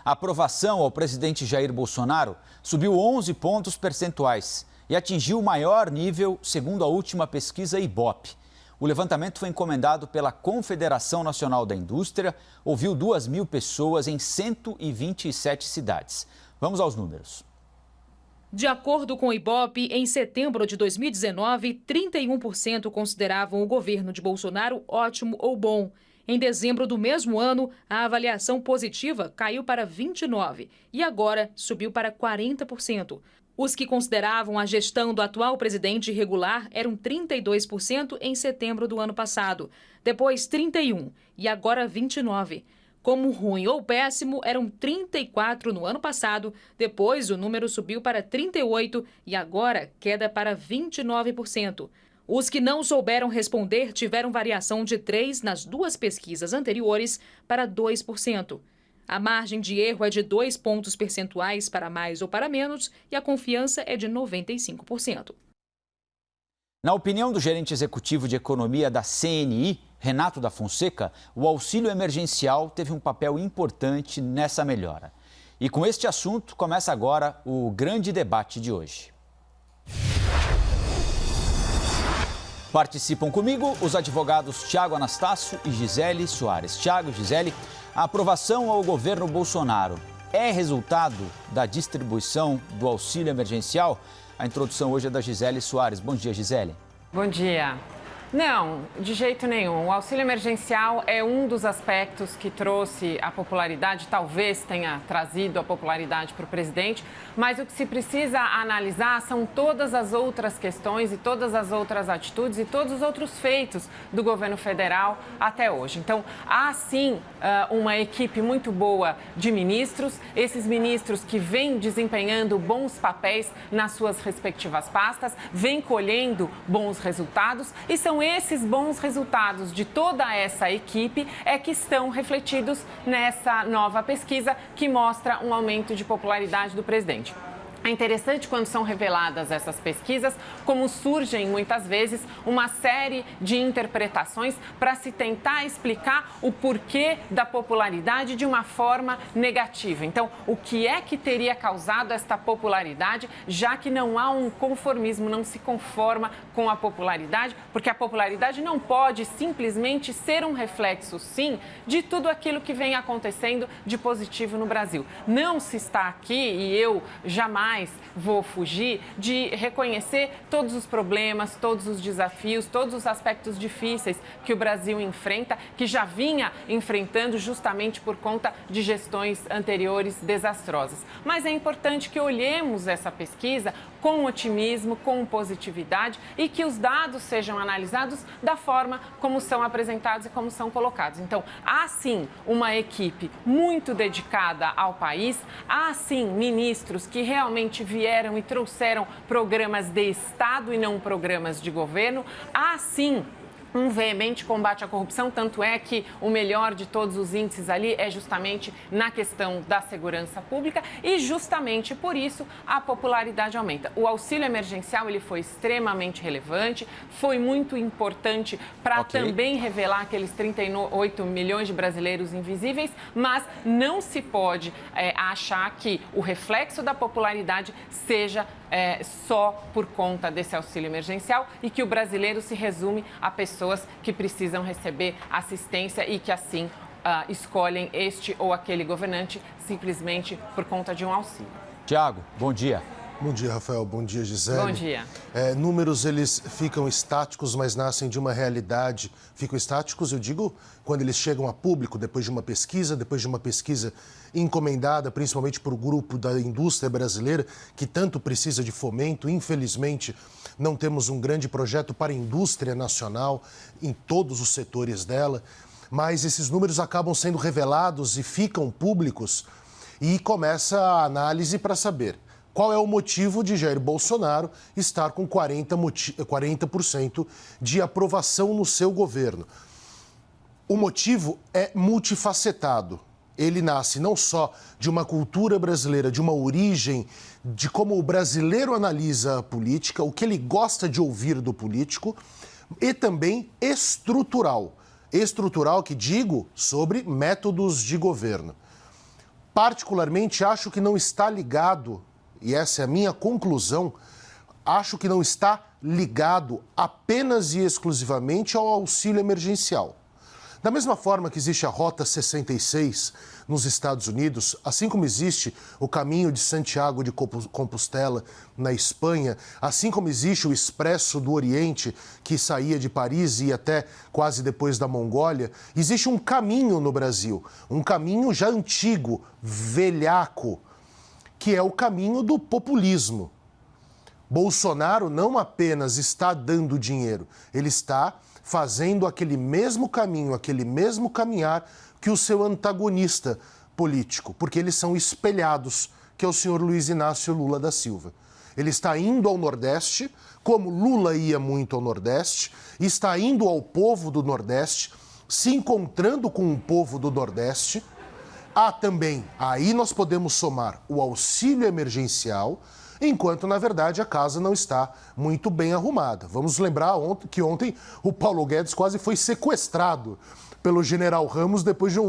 A aprovação ao presidente Jair Bolsonaro subiu 11 pontos percentuais e atingiu o maior nível segundo a última pesquisa Ibope. O levantamento foi encomendado pela Confederação Nacional da Indústria, ouviu 2.000 pessoas em 127 cidades. Vamos aos números. De acordo com o Ibope, em setembro de 2019, 31% consideravam o governo de Bolsonaro ótimo ou bom. Em dezembro do mesmo ano, a avaliação positiva caiu para 29% e agora subiu para 40%. Os que consideravam a gestão do atual presidente irregular eram 32% em setembro do ano passado, depois 31% e agora 29%. Como ruim ou péssimo, eram 34% no ano passado, depois o número subiu para 38% e agora queda para 29%. Os que não souberam responder tiveram variação de 3% nas duas pesquisas anteriores para 2%. A margem de erro é de 2 pontos percentuais para mais ou para menos e a confiança é de 95%. Na opinião do gerente executivo de economia da CNI, Renato da Fonseca, o auxílio emergencial teve um papel importante nessa melhora. E com este assunto começa agora o grande debate de hoje. Participam comigo os advogados Tiago Anastácio e Gisele Soares. Tiago e Gisele, a aprovação ao governo Bolsonaro é resultado da distribuição do auxílio emergencial? A introdução hoje é da Gisele Soares. Bom dia, Gisele. Bom dia. Não, de jeito nenhum. O auxílio emergencial é um dos aspectos que trouxe a popularidade, talvez tenha trazido a popularidade para o presidente, mas o que se precisa analisar são todas as outras questões e todas as outras atitudes e todos os outros feitos do governo federal até hoje. Então, há sim uma equipe muito boa de ministros, esses ministros que vêm desempenhando bons papéis nas suas respectivas pastas, vêm colhendo bons resultados e são esses bons resultados de toda essa equipe é que estão refletidos nessa nova pesquisa que mostra um aumento de popularidade do presidente. É interessante quando são reveladas essas pesquisas, como surgem muitas vezes uma série de interpretações para se tentar explicar o porquê da popularidade de uma forma negativa. Então, o que é que teria causado esta popularidade, já que não há um conformismo, não se conforma com a popularidade, porque a popularidade não pode simplesmente ser um reflexo, sim, de tudo aquilo que vem acontecendo de positivo no Brasil. Não se está aqui, e eu jamais vou fugir de reconhecer todos os problemas, todos os desafios, todos os aspectos difíceis que o Brasil enfrenta, que já vinha enfrentando justamente por conta de gestões anteriores desastrosas. Mas é importante que olhemos essa pesquisa com otimismo, com positividade e que os dados sejam analisados da forma como são apresentados e como são colocados. Então, há sim uma equipe muito dedicada ao país, há sim ministros que realmente vieram e trouxeram programas de Estado e não programas de governo, há sim um veemente combate à corrupção, tanto é que o melhor de todos os índices ali é justamente na questão da segurança pública e justamente por isso a popularidade aumenta. O auxílio emergencial ele foi extremamente relevante, foi muito importante para também revelar aqueles 38 milhões de brasileiros invisíveis, mas não se pode achar que o reflexo da popularidade seja só por conta desse auxílio emergencial e que o brasileiro se resume a pessoas que precisam receber assistência e que assim escolhem este ou aquele governante simplesmente por conta de um auxílio. Tiago, bom dia. Bom dia, Rafael. Bom dia, Gisele. Bom dia. Números, eles ficam estáticos, mas nascem de uma realidade. Ficam estáticos, eu digo, quando eles chegam a público, depois de uma pesquisa encomendada, principalmente por grupo da indústria brasileira, que tanto precisa de fomento. Infelizmente, não temos um grande projeto para a indústria nacional em todos os setores dela, mas esses números acabam sendo revelados e ficam públicos e começa a análise para saber qual é o motivo de Jair Bolsonaro estar com 40% de aprovação no seu governo. O motivo é multifacetado. Ele nasce não só de uma cultura brasileira, de uma origem, de como o brasileiro analisa a política, o que ele gosta de ouvir do político, e também estrutural. Estrutural que digo sobre métodos de governo. Particularmente, acho que não está ligado, e essa é a minha conclusão, acho que não está ligado apenas e exclusivamente ao auxílio emergencial. Da mesma forma que existe a Rota 66 nos Estados Unidos, assim como existe o Caminho de Santiago de Compostela na Espanha, assim como existe o Expresso do Oriente, que saía de Paris e ia até quase depois da Mongólia, existe um caminho no Brasil, um caminho já antigo, velhaco, que é o caminho do populismo. Bolsonaro não apenas está dando dinheiro, ele está fazendo aquele mesmo caminho, aquele mesmo caminhar que o seu antagonista político, porque eles são espelhados, que é o senhor Luiz Inácio Lula da Silva. Ele está indo ao Nordeste, como Lula ia muito ao Nordeste, está indo ao povo do Nordeste, se encontrando com o povo do Nordeste. Há também, aí nós podemos somar o auxílio emergencial, enquanto, na verdade, a casa não está muito bem arrumada. Vamos lembrar que ontem o Paulo Guedes quase foi sequestrado pelo general Ramos depois de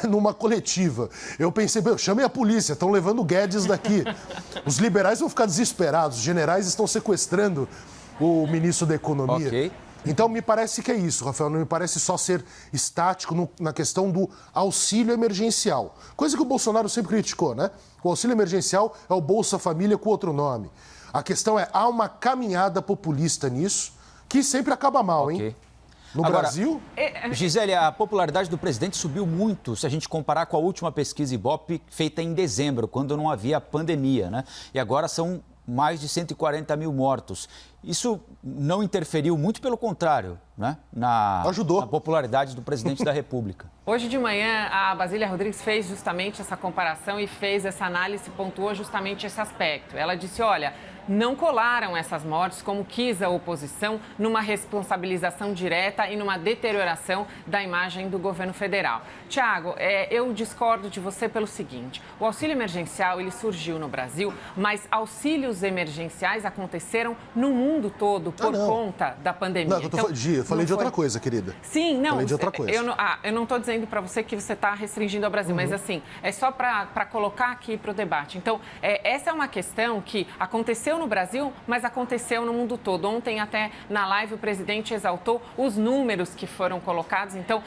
numa coletiva. Eu pensei, chamem a polícia, estão levando o Guedes daqui. Os liberais vão ficar desesperados, os generais estão sequestrando o ministro da Economia. Ok. Então, me parece que é isso, Rafael, não me parece só ser estático na questão do auxílio emergencial. Coisa que o Bolsonaro sempre criticou, né? O auxílio emergencial é o Bolsa Família com outro nome. A questão é, há uma caminhada populista nisso que sempre acaba mal, Ok. hein? No Agora, Brasil... Gisele, a popularidade do presidente subiu muito se a gente comparar com a última pesquisa Ibope feita em dezembro, quando não havia pandemia, né? E agora são mais de 140 mil mortos. Isso não interferiu, muito pelo contrário, né? Ajudou. Na popularidade do presidente da República. Hoje de manhã, a Basília Rodrigues fez justamente essa comparação e fez essa análise, pontuou justamente esse aspecto. Ela disse, olha, não colaram essas mortes, como quis a oposição, numa responsabilização direta e numa deterioração da imagem do governo federal. Tiago, eu discordo de você pelo seguinte, o auxílio emergencial, ele surgiu no Brasil, mas auxílios emergenciais aconteceram no mundo todo por conta da pandemia. Não, eu falei de outra coisa, querida. Sim, não. Falei de outra coisa. Eu não estou dizendo para você que você está restringindo ao Brasil, mas assim, é só para colocar aqui para o debate. Então, essa é uma questão que aconteceu no Brasil, mas aconteceu no mundo todo. Ontem, até na live, o presidente exaltou os números que foram colocados. Então,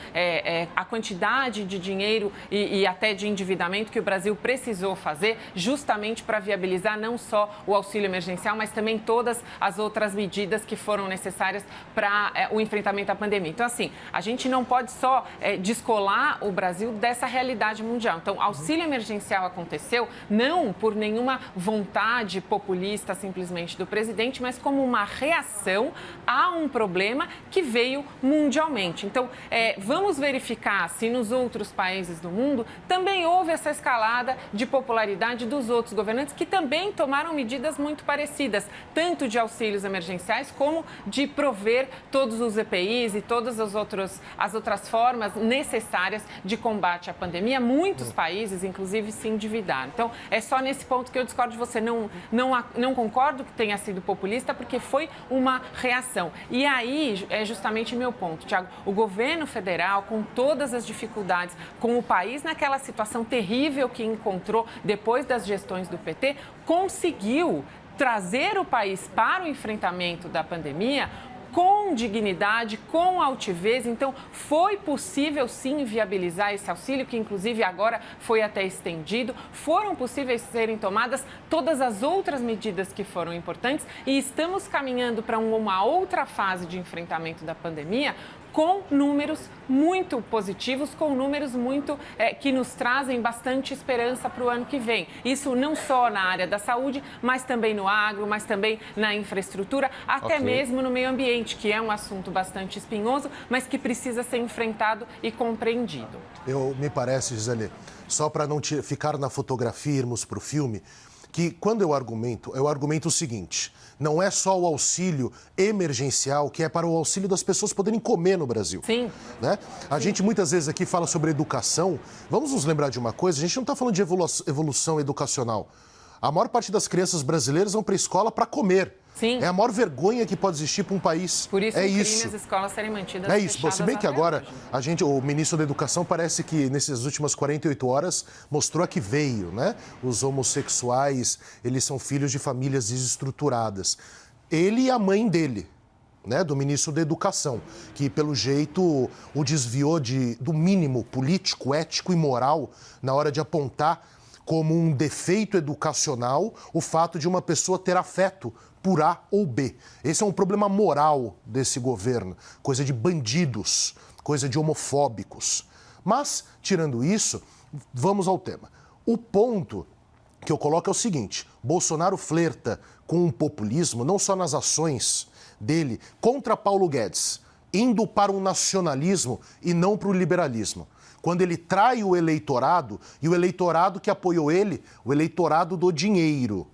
a quantidade de dinheiro e até de endividamento que o Brasil precisou fazer justamente para viabilizar não só o auxílio emergencial, mas também todas as outras medidas que foram necessárias para o enfrentamento à pandemia. Então, assim, a gente não pode só descolar o Brasil dessa realidade mundial. Então, auxílio emergencial aconteceu não por nenhuma vontade populista simplesmente do presidente, mas como uma reação a um problema que veio mundialmente. Então, vamos verificar se nos outros países do mundo também houve essa escalada de popularidade dos outros governantes que também tomaram medidas muito parecidas, tanto de auxílios emergenciais como de prover todos os EPIs e todas as outras formas necessárias de combate à pandemia. Muitos países, inclusive, se endividaram. Então, é só nesse ponto que eu discordo de você. Não concordo que tenha sido populista, porque foi uma reação. E aí é justamente meu ponto, Tiago. O governo federal, com todas as dificuldades, com o país naquela situação terrível que encontrou depois das gestões do PT, conseguiu trazer o país para o enfrentamento da pandemia com dignidade, com altivez. Então, foi possível, sim, viabilizar esse auxílio, que inclusive agora foi até estendido. Foram possíveis serem tomadas todas as outras medidas que foram importantes e estamos caminhando para uma outra fase de enfrentamento da pandemia com números muito positivos, com números muito que nos trazem bastante esperança para o ano que vem. Isso não só na área da saúde, mas também no agro, mas também na infraestrutura, até mesmo no meio ambiente, que é um assunto bastante espinhoso, mas que precisa ser enfrentado e compreendido. Me parece, Gisele, só para não ficar na fotografia, irmos para o filme, que quando eu argumento o seguinte: não é só o auxílio emergencial, que é para o auxílio das pessoas poderem comer no Brasil. Sim. Né? A gente muitas vezes aqui fala sobre educação. Vamos nos lembrar de uma coisa: a gente não está falando de evolução educacional. A maior parte das crianças brasileiras vão para a escola para comer. Sim. É a maior vergonha que pode existir para um país. Por isso é o crime isso. as escolas serem mantidas É isso. Se bem que agora hoje. o ministro da Educação parece que nessas últimas 48 horas mostrou a que veio, né? Os homossexuais, eles são filhos de famílias desestruturadas. Ele e a mãe dele, né, do ministro da Educação, que pelo jeito o desviou do mínimo político, ético e moral na hora de apontar como um defeito educacional o fato de uma pessoa ter afeto por A ou B. Esse é um problema moral desse governo, coisa de bandidos, coisa de homofóbicos. Mas, tirando isso, vamos ao tema. O ponto que eu coloco é o seguinte: Bolsonaro flerta com um populismo, não só nas ações dele, contra Paulo Guedes, indo para um nacionalismo e não para o liberalismo. Quando ele trai o eleitorado, e o eleitorado que apoiou ele, o eleitorado do dinheiro.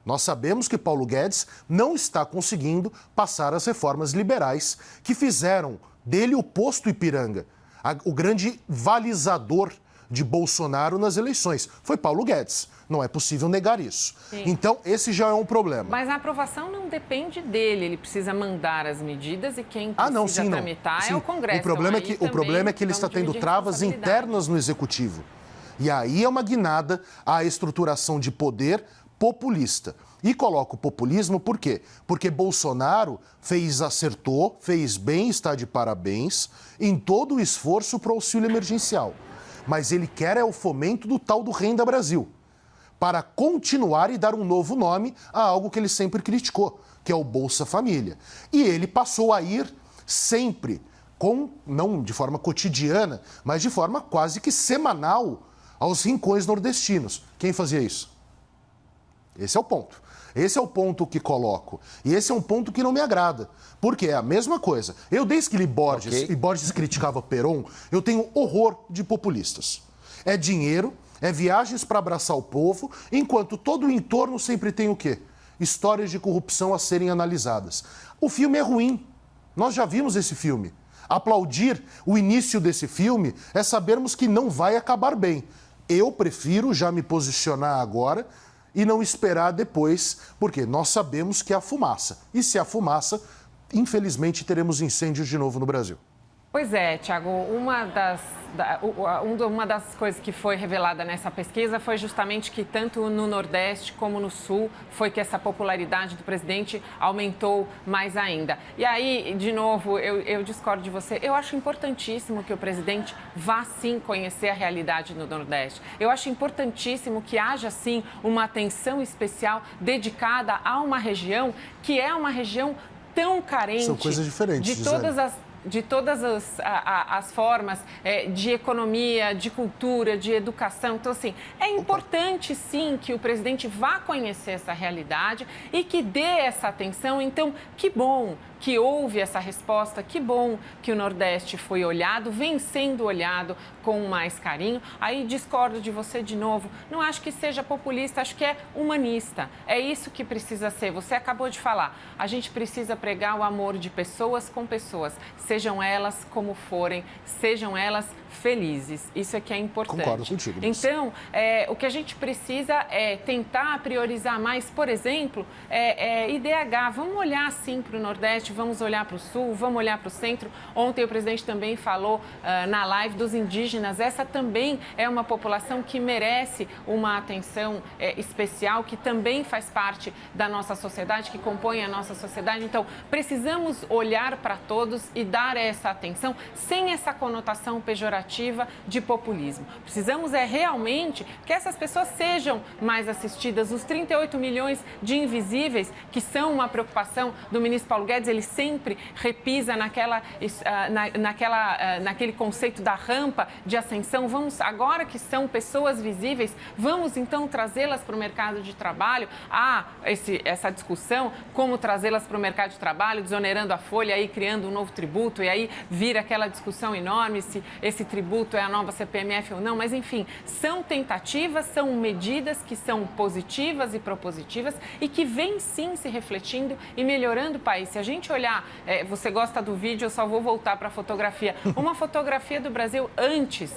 Nós sabemos que Paulo Guedes não está conseguindo passar as reformas liberais que fizeram dele o posto Ipiranga, o grande balizador de Bolsonaro nas eleições. Foi Paulo Guedes. Não é possível negar isso. Sim. Então, esse já é um problema. Mas a aprovação não depende dele. Ele precisa mandar as medidas e quem precisa tramitar é o Congresso. O problema é que ele está tendo travas internas no Executivo. E aí é uma guinada à estruturação de poder populista. E coloca o populismo por quê? Porque Bolsonaro acertou, fez bem, está de parabéns, em todo o esforço para o auxílio emergencial. Mas ele quer o fomento do tal do Renda Brasil, para continuar e dar um novo nome a algo que ele sempre criticou, que é o Bolsa Família. E ele passou a ir sempre, não de forma cotidiana, mas de forma quase que semanal, aos rincões nordestinos. Quem fazia isso? Esse é o ponto. Esse é o ponto que coloco. E esse é um ponto que não me agrada. Porque é a mesma coisa. Eu, desde que li Borges, e Borges criticava Perón, eu tenho horror de populistas. É dinheiro, é viagens para abraçar o povo, enquanto todo o entorno sempre tem o quê? Histórias de corrupção a serem analisadas. O filme é ruim. Nós já vimos esse filme. Aplaudir o início desse filme é sabermos que não vai acabar bem. Eu prefiro já me posicionar agora e não esperar depois, porque nós sabemos que há fumaça. E se há fumaça, infelizmente teremos incêndios de novo no Brasil. Pois é, Tiago, uma das coisas que foi revelada nessa pesquisa foi justamente que tanto no Nordeste como no Sul foi que essa popularidade do presidente aumentou mais ainda. E aí, de novo, eu discordo de você. Eu acho importantíssimo que o presidente vá sim conhecer a realidade do Nordeste. Eu acho importantíssimo que haja sim uma atenção especial dedicada a uma região que é uma região tão carente. São coisas diferentes, De todas as formas de economia, de cultura, de educação. Então, assim, é importante, sim, que o presidente vá conhecer essa realidade e que dê essa atenção. Então, que bom que houve essa resposta, que bom que o Nordeste foi olhado, vem sendo olhado com mais carinho. Aí discordo de você de novo, não acho que seja populista, acho que é humanista. É isso que precisa ser, você acabou de falar. A gente precisa pregar o amor de pessoas com pessoas, sejam elas como forem, sejam elas felizes. Isso é que é importante. Concordo contigo. Então, o que a gente precisa é tentar priorizar mais, por exemplo, IDH. Vamos olhar sim para o Nordeste, vamos olhar para o Sul, vamos olhar para o Centro. Ontem o presidente também falou na live dos indígenas. Essa também é uma população que merece uma atenção especial, que também faz parte da nossa sociedade, que compõe a nossa sociedade. Então, precisamos olhar para todos e dar essa atenção sem essa conotação pejorativa de populismo. Precisamos realmente que essas pessoas sejam mais assistidas. Os 38 milhões de invisíveis, que são uma preocupação do ministro Paulo Guedes, ele sempre repisa naquele conceito da rampa de ascensão. Vamos, agora que são pessoas visíveis, vamos então trazê-las para o mercado de trabalho. Há essa discussão, como trazê-las para o mercado de trabalho, desonerando a folha, aí criando um novo tributo, e aí vira aquela discussão enorme se esse tributo é a nova CPMF ou não, mas enfim, são tentativas, são medidas que são positivas e propositivas e que vêm sim se refletindo e melhorando o país. Se a gente olhar, você gosta do vídeo, eu só vou voltar para a fotografia. Uma fotografia do Brasil antes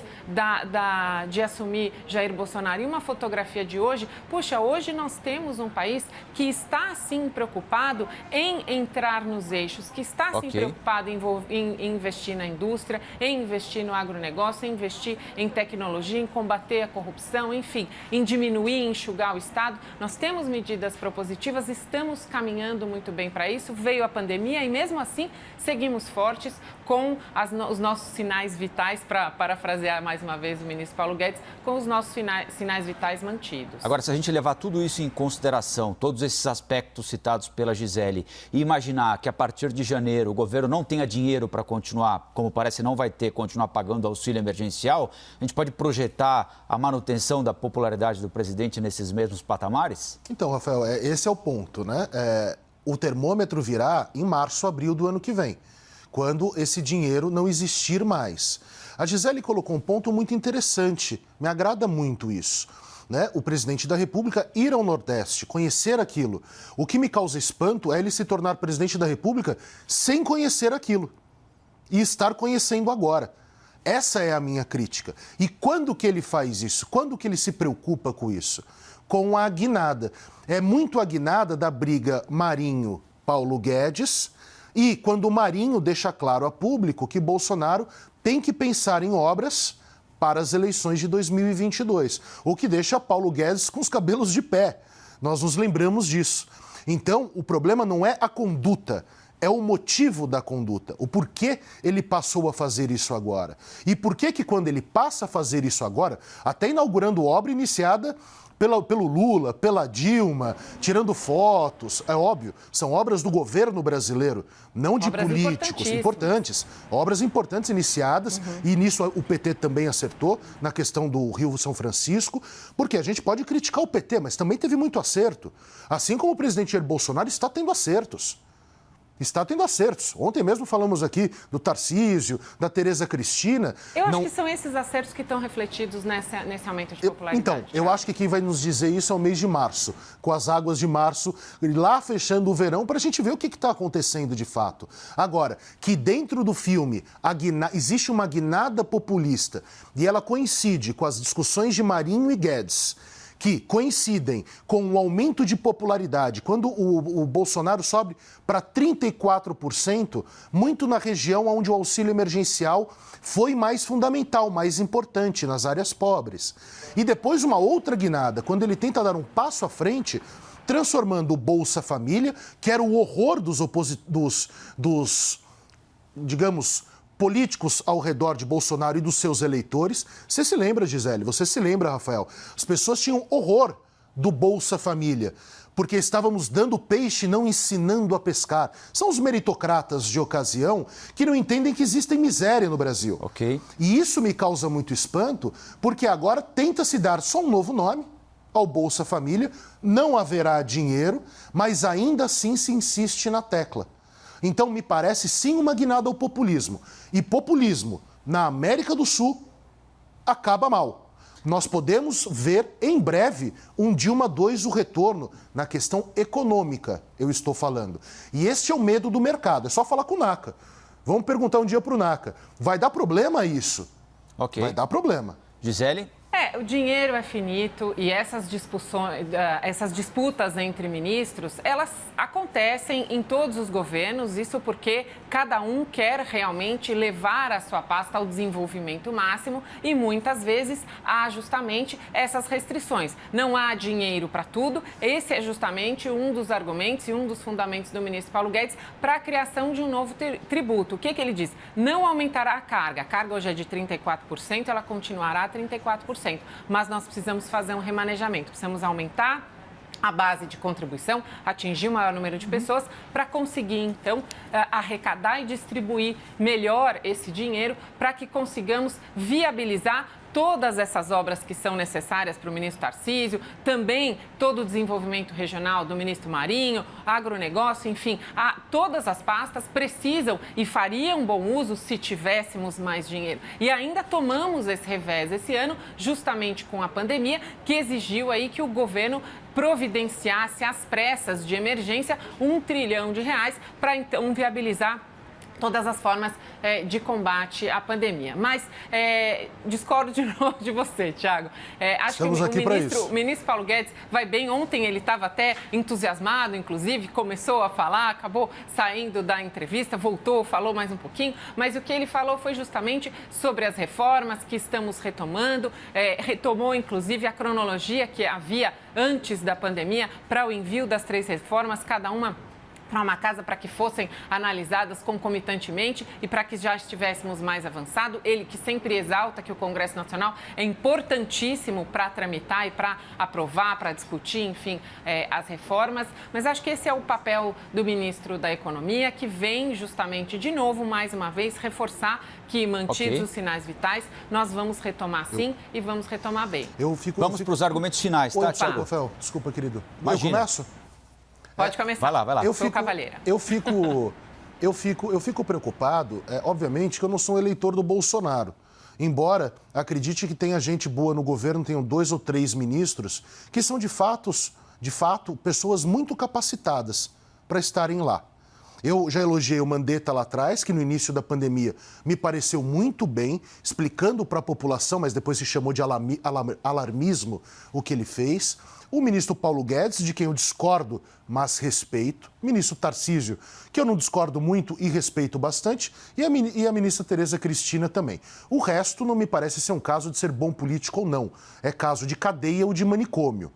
de assumir Jair Bolsonaro e uma fotografia de hoje. Puxa, hoje nós temos um país que está, sim, preocupado em entrar nos eixos, que está, sim, preocupado em investir na indústria, em investir no agronegócio, em investir em tecnologia, em combater a corrupção, enfim, em diminuir, enxugar o Estado. Nós temos medidas propositivas, estamos caminhando muito bem para isso. Veio a pandemia e, mesmo assim, seguimos fortes com os nossos sinais vitais, para parafrasear mais uma vez o ministro Paulo Guedes, com os nossos sinais vitais mantidos. Agora, se a gente levar tudo isso em consideração, todos esses aspectos citados pela Gisele, e imaginar que a partir de janeiro o governo não tenha dinheiro para continuar, como parece não vai ter, continuar pagando auxílio emergencial, a gente pode projetar a manutenção da popularidade do presidente nesses mesmos patamares? Então, Rafael, esse é o ponto, né? O termômetro virá em março, abril do ano que vem, quando esse dinheiro não existir mais. A Gisele colocou um ponto muito interessante, me agrada muito isso, né? O presidente da República ir ao Nordeste, conhecer aquilo. O que me causa espanto é ele se tornar presidente da República sem conhecer aquilo e estar conhecendo agora. Essa é a minha crítica. E quando que ele faz isso? Quando que ele se preocupa com isso? Com a guinada. É muito a guinada da briga Marinho-Paulo Guedes e quando o Marinho deixa claro a público que Bolsonaro tem que pensar em obras para as eleições de 2022, o que deixa Paulo Guedes com os cabelos de pé. Nós nos lembramos disso. Então, o problema não é a conduta, é o motivo da conduta, o porquê ele passou a fazer isso agora. E por que quando ele passa a fazer isso agora, até inaugurando obra iniciada pelo Lula, pela Dilma, tirando fotos, é óbvio, são obras do governo brasileiro, não de obras políticos, importantes. Obras importantes iniciadas, e nisso o PT também acertou, na questão do Rio São Francisco, porque a gente pode criticar o PT, mas também teve muito acerto. Assim como o presidente Jair Bolsonaro está tendo acertos. Está tendo acertos. Ontem mesmo falamos aqui do Tarcísio, da Tereza Cristina. Eu acho que são esses acertos que estão refletidos nesse aumento de popularidade. Então, eu acho que quem vai nos dizer isso é o mês de março, com as águas de março, lá fechando o verão, para a gente ver o que está acontecendo de fato. Agora, que dentro do filme existe uma guinada populista e ela coincide com as discussões de Marinho e Guedes, que coincidem com o aumento de popularidade, quando o Bolsonaro sobe para 34%, muito na região onde o auxílio emergencial foi mais fundamental, mais importante, nas áreas pobres. E depois uma outra guinada, quando ele tenta dar um passo à frente, transformando o Bolsa Família, que era o horror dos digamos, políticos ao redor de Bolsonaro e dos seus eleitores. Você se lembra, Gisele? Você se lembra, Rafael? As pessoas tinham horror do Bolsa Família, porque estávamos dando peixe e não ensinando a pescar. São os meritocratas de ocasião que não entendem que existe miséria no Brasil. Ok. E isso me causa muito espanto, porque agora tenta-se dar só um novo nome ao Bolsa Família, não haverá dinheiro, mas ainda assim se insiste na tecla. Então, me parece sim uma guinada ao populismo. E populismo na América do Sul acaba mal. Nós podemos ver em breve um Dilma II, o retorno na questão econômica, eu estou falando. E este é o medo do mercado, é só falar com o NACA. Vamos perguntar um dia para o NACA. Vai dar problema isso? Ok. Vai dar problema. Gisele? O dinheiro é finito e essas disputas entre ministros, elas acontecem em todos os governos, isso porque cada um quer realmente levar a sua pasta ao desenvolvimento máximo e muitas vezes há justamente essas restrições. Não há dinheiro para tudo, esse é justamente um dos argumentos e um dos fundamentos do ministro Paulo Guedes para a criação de um novo tributo. O que ele diz? Não aumentará a carga hoje é de 34%, ela continuará a 34%. Mas nós precisamos fazer um remanejamento, precisamos aumentar a base de contribuição, atingir o maior número de pessoas para conseguir, então, arrecadar e distribuir melhor esse dinheiro para que consigamos viabilizar todas essas obras que são necessárias para o ministro Tarcísio, também todo o desenvolvimento regional do ministro Marinho, agronegócio, enfim, todas as pastas precisam e fariam bom uso se tivéssemos mais dinheiro. E ainda tomamos esse revés esse ano, justamente com a pandemia, que exigiu aí que o governo providenciasse às pressas de emergência R$1 trilhão para então viabilizar todas as formas de combate à pandemia. Mas discordo de novo de você, Thiago. Acho que o ministro Paulo Guedes vai bem. Ontem ele estava até entusiasmado, inclusive, começou a falar, acabou saindo da entrevista, voltou, falou mais um pouquinho, mas o que ele falou foi justamente sobre as reformas que estamos retomando, retomou, inclusive, a cronologia que havia antes da pandemia para o envio das 3 reformas, cada uma para uma casa, para que fossem analisadas concomitantemente e para que já estivéssemos mais avançado. Ele que sempre exalta que o Congresso Nacional é importantíssimo para tramitar e para aprovar, para discutir, enfim, as reformas. Mas acho que esse é o papel do ministro da Economia, que vem justamente, de novo, mais uma vez, reforçar que, mantidos os sinais vitais, nós vamos retomar sim e vamos retomar bem. Vamos para os argumentos finais, tá, Thiago? Rafael, desculpa, querido. Imagina. Eu começo? Pode começar. Vai lá. Eu fico preocupado, obviamente, que eu não sou um eleitor do Bolsonaro. Embora acredite que tenha gente boa no governo, tenham 2 ou 3 ministros que são, de fato, pessoas muito capacitadas para estarem lá. Eu já elogiei o Mandetta lá atrás, que no início da pandemia me pareceu muito bem, explicando para a população, mas depois se chamou de alarmismo o que ele fez. O ministro Paulo Guedes, de quem eu discordo, mas respeito. O ministro Tarcísio, que eu não discordo muito e respeito bastante. E a ministra Tereza Cristina também. O resto não me parece ser um caso de ser bom político ou não. É caso de cadeia ou de manicômio.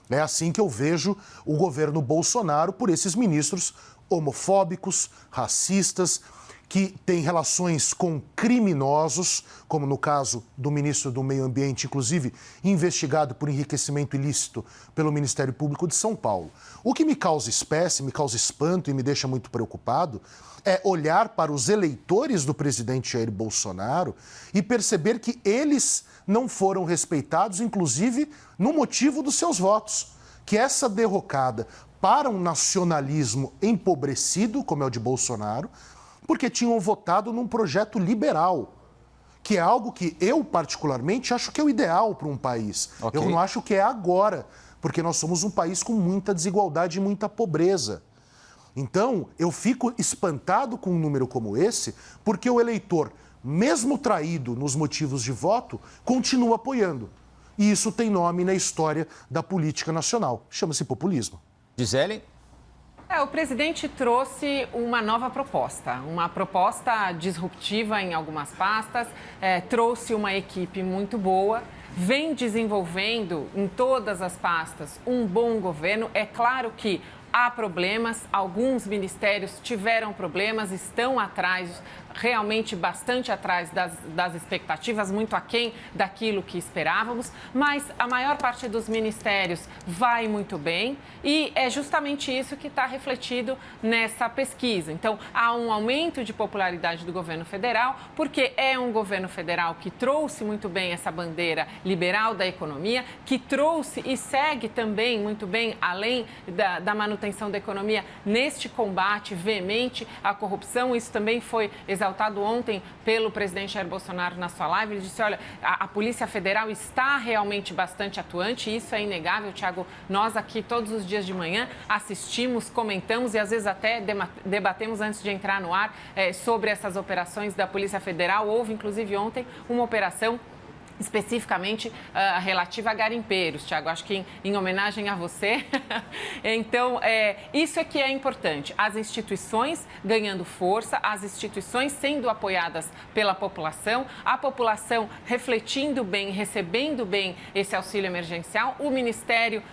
É assim que eu vejo o governo Bolsonaro por esses ministros homofóbicos, racistas, que têm relações com criminosos, como no caso do ministro do Meio Ambiente, inclusive investigado por enriquecimento ilícito pelo Ministério Público de São Paulo. O que me causa espécie, me causa espanto e me deixa muito preocupado é olhar para os eleitores do presidente Jair Bolsonaro e perceber que eles não foram respeitados, inclusive no motivo dos seus votos. Que essa derrocada para um nacionalismo empobrecido, como é o de Bolsonaro, porque tinham votado num projeto liberal, que é algo que eu, particularmente, acho que é o ideal para um país. Eu não acho que é agora, porque nós somos um país com muita desigualdade e muita pobreza. Então, eu fico espantado com um número como esse, porque o eleitor, mesmo traído nos motivos de voto, continua apoiando. E isso tem nome na história da política nacional. Chama-se populismo. Gisele? O presidente trouxe uma nova proposta, uma proposta disruptiva em algumas pastas, trouxe uma equipe muito boa, vem desenvolvendo em todas as pastas um bom governo. É claro que há problemas, alguns ministérios tiveram problemas, estão atrás, realmente bastante atrás das expectativas, muito aquém daquilo que esperávamos, mas a maior parte dos ministérios vai muito bem e é justamente isso que está refletido nessa pesquisa. Então, há um aumento de popularidade do governo federal, porque é um governo federal que trouxe muito bem essa bandeira liberal da economia, que trouxe e segue também muito bem, além da manutenção da economia, neste combate veemente à corrupção. Isso também foi exaltado ontem pelo presidente Jair Bolsonaro na sua live. Ele disse, olha, a Polícia Federal está realmente bastante atuante, e isso é inegável, Thiago. Nós aqui todos os dias de manhã assistimos, comentamos e às vezes até debatemos antes de entrar no ar sobre essas operações da Polícia Federal. Houve, inclusive, ontem uma operação especificamente relativa a garimpeiros, Thiago, acho que em homenagem a você. Então, isso é que é importante. As instituições ganhando força, as instituições sendo apoiadas pela população, a população refletindo bem, recebendo bem esse auxílio emergencial. O Ministério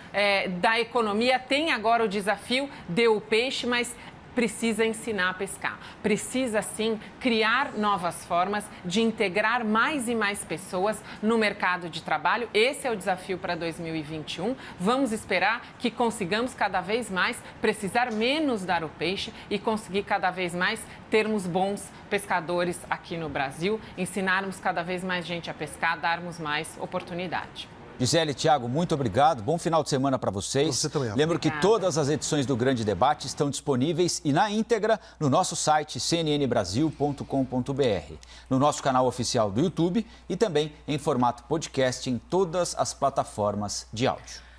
da Economia tem agora o desafio, deu o peixe, mas precisa ensinar a pescar. Precisa, sim, criar novas formas de integrar mais e mais pessoas no mercado de trabalho. Esse é o desafio para 2021. Vamos esperar que consigamos cada vez mais precisar menos dar o peixe e conseguir cada vez mais termos bons pescadores aqui no Brasil, ensinarmos cada vez mais gente a pescar, darmos mais oportunidade. Gisele e Thiago, muito obrigado. Bom final de semana para vocês. Você também. Lembro que todas as edições do Grande Debate estão disponíveis e na íntegra no nosso site cnnbrasil.com.br, no nosso canal oficial do YouTube e também em formato podcast em todas as plataformas de áudio.